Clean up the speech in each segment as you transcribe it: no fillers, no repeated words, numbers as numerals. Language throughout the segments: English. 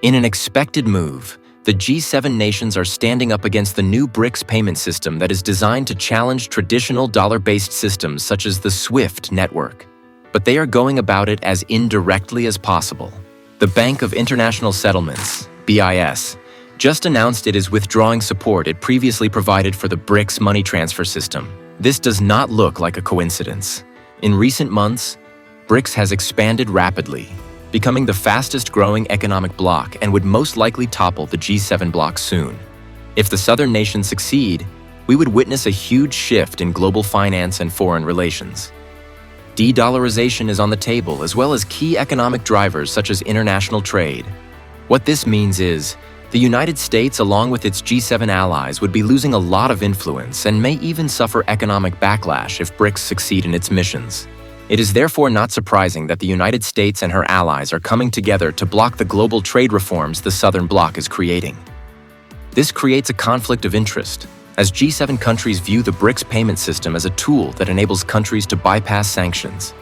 In an expected move, the G7 nations are standing up against the new BRICS payment system that is designed to challenge traditional dollar-based systems such as the SWIFT network. But they are going about it as indirectly as possible. The Bank of International Settlements, BIS, just announced it is withdrawing support it previously provided for the BRICS money transfer system. This does not look like a coincidence. In recent months, BRICS has expanded rapidly, becoming the fastest-growing economic bloc and would most likely topple the G7 bloc soon. If the southern nations succeed, we would witness a huge shift in global finance and foreign relations. De-dollarization is on the table, as well as key economic drivers such as international trade. What this means is, the United States, along with its G7 allies, would be losing a lot of influence and may even suffer economic backlash if BRICS succeed in its missions. It is therefore not surprising that the United States and her allies are coming together to block the global trade reforms the Southern Bloc is creating. This creates a conflict of interest, as G7 countries view the BRICS payment system as a tool that enables countries to bypass sanctions.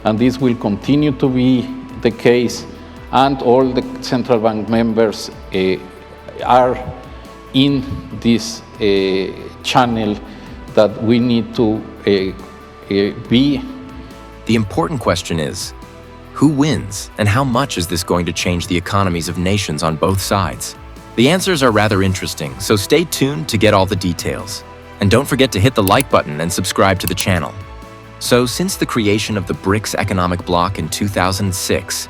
And this will continue to be the case, and all the central bank members are in this channel that we need to be. The important question is, who wins and how much is this going to change the economies of nations on both sides? The answers are rather interesting, so stay tuned to get all the details. And don't forget to hit the like button and subscribe to the channel. So, since the creation of the BRICS economic bloc in 2006,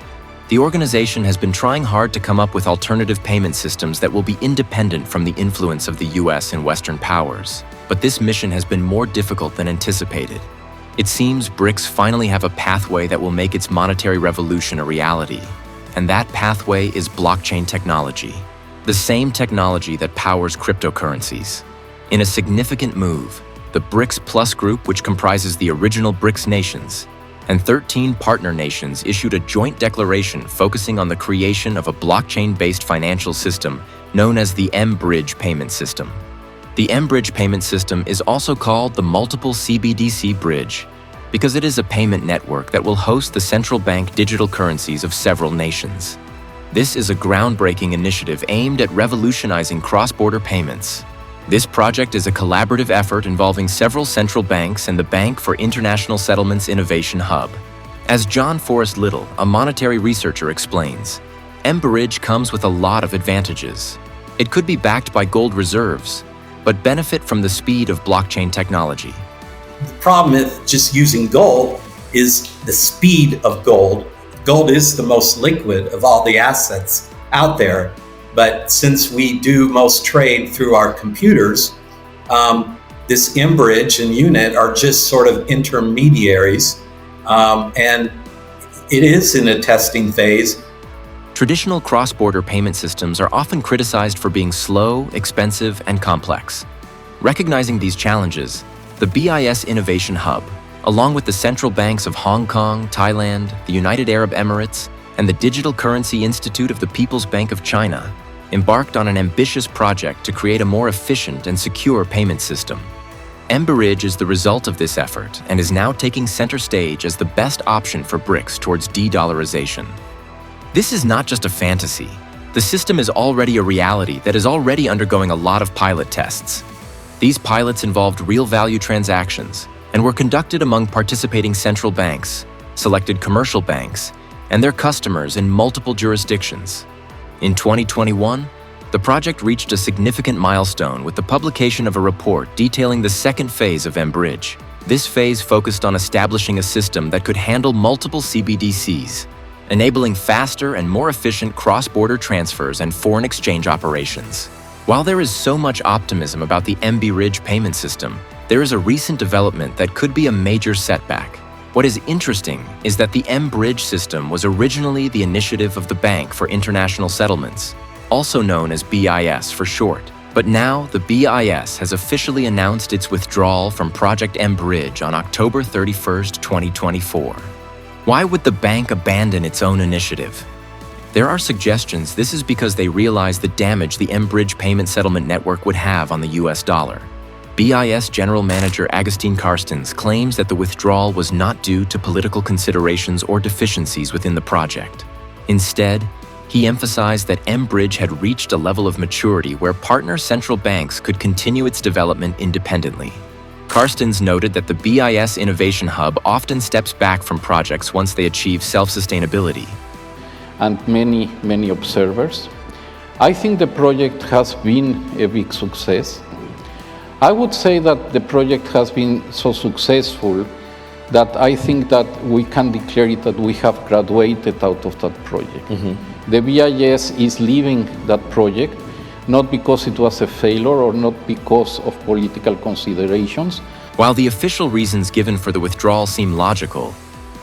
the organization has been trying hard to come up with alternative payment systems that will be independent from the influence of the U.S. and Western powers. But this mission has been more difficult than anticipated. It seems BRICS finally have a pathway that will make its monetary revolution a reality. And that pathway is blockchain technology, the same technology that powers cryptocurrencies. In a significant move, the BRICS Plus group, which comprises the original BRICS nations, and 13 partner nations, issued a joint declaration focusing on the creation of a blockchain-based financial system known as the mBridge payment system. The mBridge payment system is also called the Multiple CBDC Bridge because it is a payment network that will host the central bank digital currencies of several nations. This is a groundbreaking initiative aimed at revolutionizing cross-border payments. This project is a collaborative effort involving several central banks and the Bank for International Settlements Innovation Hub. As John Forrest Little, a monetary researcher, explains, mBridge comes with a lot of advantages. It could be backed by gold reserves, but benefit from the speed of blockchain technology. The problem with just using gold is the speed of gold. Gold is the most liquid of all the assets out there. But since we do most trade through our computers, this mBridge and UNIT are just sort of intermediaries, and it is in a testing phase. Traditional cross-border payment systems are often criticized for being slow, expensive, and complex. Recognizing these challenges, the BIS Innovation Hub, along with the central banks of Hong Kong, Thailand, the United Arab Emirates, and the Digital Currency Institute of the People's Bank of China, embarked on an ambitious project to create a more efficient and secure payment system. mBridge is the result of this effort and is now taking center stage as the best option for BRICS towards de-dollarization. This is not just a fantasy. The system is already a reality that is already undergoing a lot of pilot tests. These pilots involved real-value transactions and were conducted among participating central banks, selected commercial banks, and their customers in multiple jurisdictions. In 2021, the project reached a significant milestone with the publication of a report detailing the second phase of mBridge. This phase focused on establishing a system that could handle multiple CBDCs, enabling faster and more efficient cross-border transfers and foreign exchange operations. While there is so much optimism about the mBridge payment system, there is a recent development that could be a major setback. What is interesting is that the mBridge system was originally the initiative of the Bank for International Settlements, also known as BIS for short. But now the BIS has officially announced its withdrawal from Project mBridge on October 31, 2024. Why would the bank abandon its own initiative? There are suggestions this is because they realize the damage the mBridge payment settlement network would have on the US dollar. BIS General Manager Agustin Carstens claims that the withdrawal was not due to political considerations or deficiencies within the project. Instead, he He emphasized that mBridge had reached a level of maturity where partner central banks could continue its development independently. Carstens noted that the BIS Innovation Hub often steps back from projects once they achieve self-sustainability. And many observers. I think the project has been a big success. I would say that the project has been so successful that I think that we can declare it that we have graduated out of that project. The BIS is leaving that project, not because it was a failure or not because of political considerations. While the official reasons given for the withdrawal seem logical,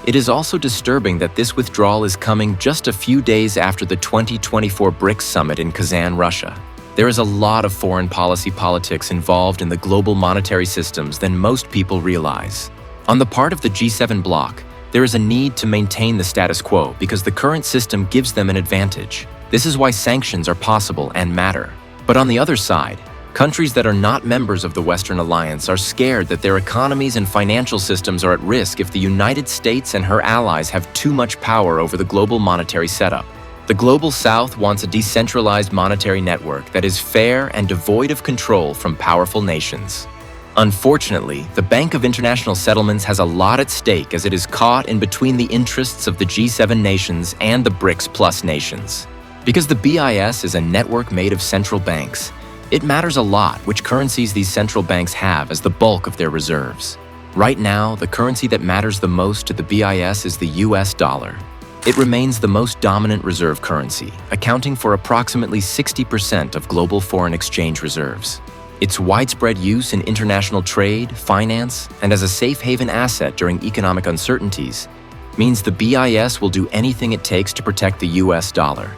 it is also disturbing that this withdrawal is coming just a few days after the 2024 BRICS summit in Kazan, Russia. There is a lot of foreign policy politics involved in the global monetary systems than most people realize. On the part of the G7 bloc, there is a need to maintain the status quo because the current system gives them an advantage. This is why sanctions are possible and matter. But on the other side, countries that are not members of the Western Alliance are scared that their economies and financial systems are at risk if the United States and her allies have too much power over the global monetary setup. The Global South wants a decentralized monetary network that is fair and devoid of control from powerful nations. Unfortunately, the Bank of International Settlements has a lot at stake as it is caught in between the interests of the G7 nations and the BRICS Plus nations. Because the BIS is a network made of central banks, it matters a lot which currencies these central banks have as the bulk of their reserves. Right now, the currency that matters the most to the BIS is the US dollar. It remains the most dominant reserve currency, accounting for approximately 60% of global foreign exchange reserves. Its widespread use in international trade, finance, and as a safe haven asset during economic uncertainties means the BIS will do anything it takes to protect the US dollar.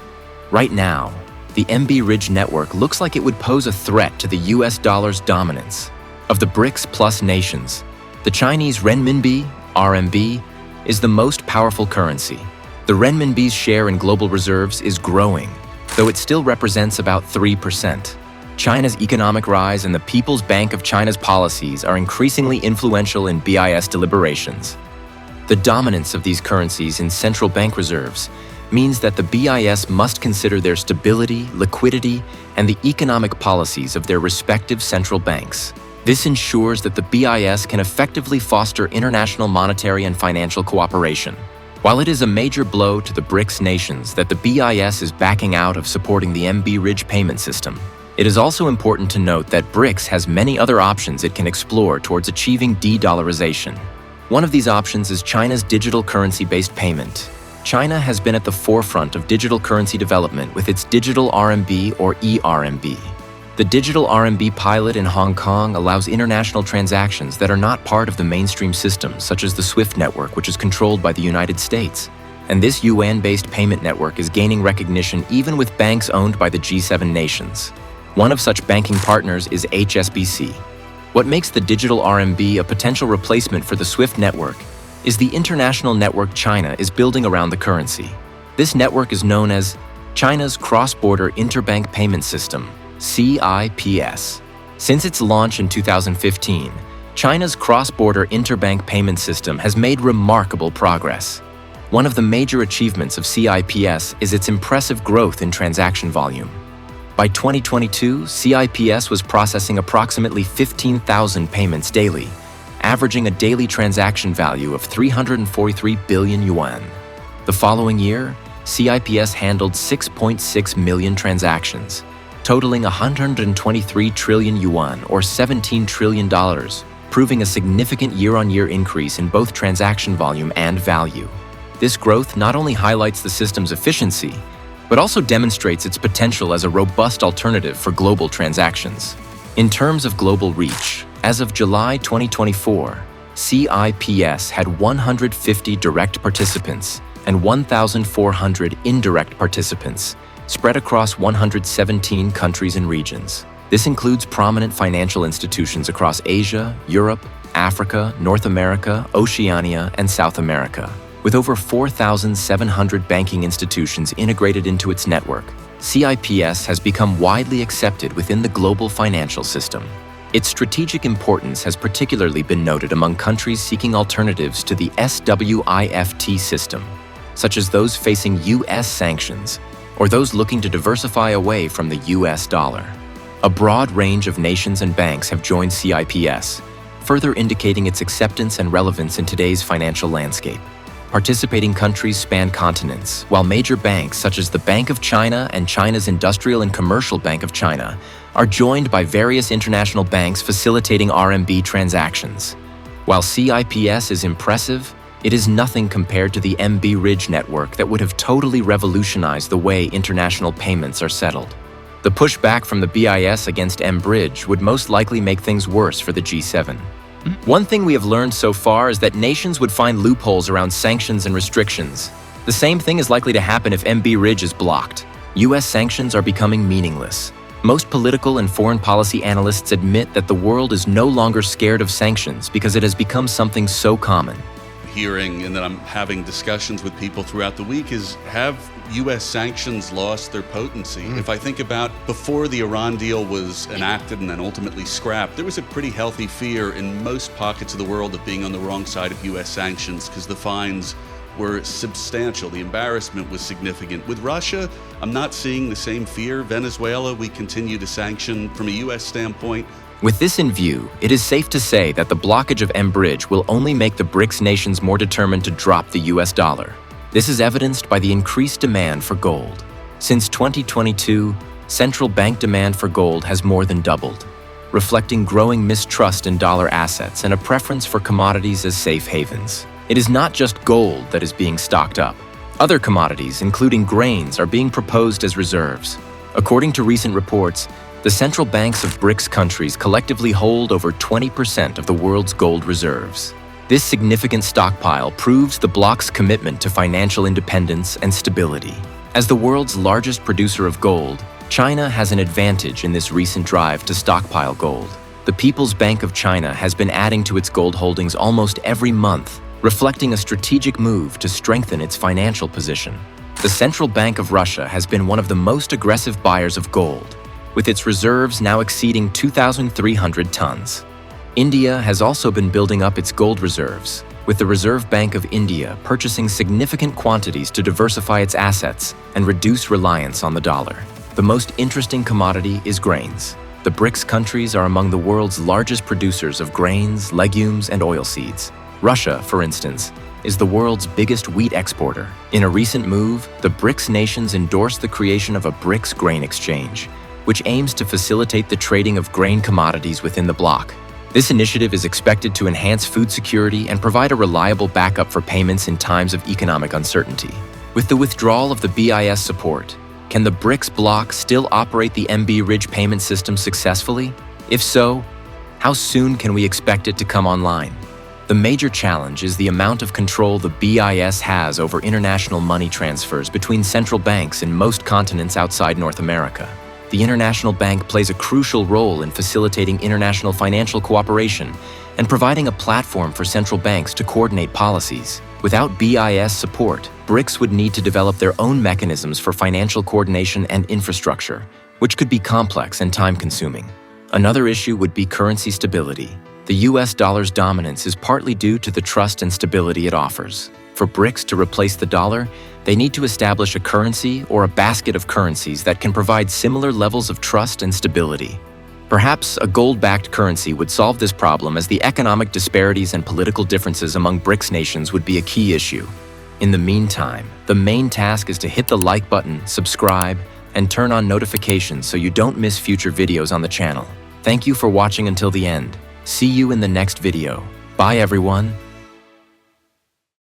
Right now, the mBridge network looks like it would pose a threat to the US dollar's dominance. Of the BRICS Plus nations, the Chinese renminbi, RMB, is the most powerful currency. The renminbi's share in global reserves is growing, though it still represents about 3%. China's economic rise and the People's Bank of China's policies are increasingly influential in BIS deliberations. The dominance of these currencies in central bank reserves means that the BIS must consider their stability, liquidity, and the economic policies of their respective central banks. This ensures that the BIS can effectively foster international monetary and financial cooperation. While it is a major blow to the BRICS nations that the BIS is backing out of supporting the mBridge payment system, it is also important to note that BRICS has many other options it can explore towards achieving de-dollarization. One of these options is China's digital currency-based payment. China has been at the forefront of digital currency development with its digital RMB or eRMB. The digital RMB pilot in Hong Kong allows international transactions that are not part of the mainstream system, such as the SWIFT network, which is controlled by the United States. And this yuan-based payment network is gaining recognition even with banks owned by the G7 nations. One of such banking partners is HSBC. What makes the digital RMB a potential replacement for the SWIFT network is the international network China is building around the currency. This network is known as China's Cross-Border Interbank Payment System, CIPS. Since its launch in 2015, China's cross-border interbank payment system has made remarkable progress. One of the major achievements of CIPS is its impressive growth in transaction volume. By 2022, CIPS was processing approximately 15,000 payments daily, averaging a daily transaction value of 343 billion yuan. The following year, CIPS handled 6.6 million transactions, totaling 123 trillion yuan or $17 trillion, proving a significant year-on-year increase in both transaction volume and value. This growth not only highlights the system's efficiency, but also demonstrates its potential as a robust alternative for global transactions. In terms of global reach, as of July 2024, CIPS had 150 direct participants and 1,400 indirect participants, spread across 117 countries and regions. This includes prominent financial institutions across Asia, Europe, Africa, North America, Oceania, and South America. With over 4,700 banking institutions integrated into its network, CIPS has become widely accepted within the global financial system. Its strategic importance has particularly been noted among countries seeking alternatives to the SWIFT system, such as those facing US sanctions, or those looking to diversify away from the US dollar. A broad range of nations and banks have joined CIPS, further indicating its acceptance and relevance in today's financial landscape. Participating countries span continents, while major banks such as the Bank of China and China's Industrial and Commercial Bank of China are joined by various international banks facilitating RMB transactions. While CIPS is impressive, it is nothing compared to the mBridge network that would have totally revolutionized the way international payments are settled. The pushback from the BIS against mBridge would most likely make things worse for the G7. One thing we have learned so far is that nations would find loopholes around sanctions and restrictions. The same thing is likely to happen if mBridge is blocked. US sanctions are becoming meaningless. Most political and foreign policy analysts admit that the world is no longer scared of sanctions because it has become something so common. Hearing and that I'm having discussions with people throughout the week is, have U.S. sanctions lost their potency? If I think about before the Iran deal was enacted and then ultimately scrapped, there was a pretty healthy fear in most pockets of the world of being on the wrong side of U.S. sanctions because the fines were substantial. The embarrassment was significant. With Russia, I'm not seeing the same fear. Venezuela, we continue to sanction from a U.S. standpoint. With this in view, it is safe to say that the blockage of mBridge will only make the BRICS nations more determined to drop the US dollar. This is evidenced by the increased demand for gold. Since 2022, central bank demand for gold has more than doubled, reflecting growing mistrust in dollar assets and a preference for commodities as safe havens. It is not just gold that is being stocked up. Other commodities, including grains, are being proposed as reserves. According to recent reports, the central banks of BRICS countries collectively hold over 20% of the world's gold reserves. This significant stockpile proves the bloc's commitment to financial independence and stability. As the world's largest producer of gold, China has an advantage in this recent drive to stockpile gold. The People's Bank of China has been adding to its gold holdings almost every month, reflecting a strategic move to strengthen its financial position. The Central Bank of Russia has been one of the most aggressive buyers of gold, with its reserves now exceeding 2,300 tons. India has also been building up its gold reserves, with the Reserve Bank of India purchasing significant quantities to diversify its assets and reduce reliance on the dollar. The most interesting commodity is grains. The BRICS countries are among the world's largest producers of grains, legumes, and oilseeds. Russia, for instance, is the world's biggest wheat exporter. In a recent move, the BRICS nations endorsed the creation of a BRICS grain exchange, which aims to facilitate the trading of grain commodities within the bloc. This initiative is expected to enhance food security and provide a reliable backup for payments in times of economic uncertainty. With the withdrawal of the BIS support, can the BRICS bloc still operate the mBridge payment system successfully? If so, how soon can we expect it to come online? The major challenge is the amount of control the BIS has over international money transfers between central banks in most continents outside North America. The International Bank plays a crucial role in facilitating international financial cooperation and providing a platform for central banks to coordinate policies. Without BIS support, BRICS would need to develop their own mechanisms for financial coordination and infrastructure, which could be complex and time-consuming. Another issue would be currency stability. The US dollar's dominance is partly due to the trust and stability it offers. For BRICS to replace the dollar, they need to establish a currency or a basket of currencies that can provide similar levels of trust and stability. Perhaps a gold-backed currency would solve this problem, as the economic disparities and political differences among BRICS nations would be a key issue. In the meantime, the main task is to hit the like button, subscribe, and turn on notifications so you don't miss future videos on the channel. Thank you for watching until the end. See you in the next video. Bye everyone.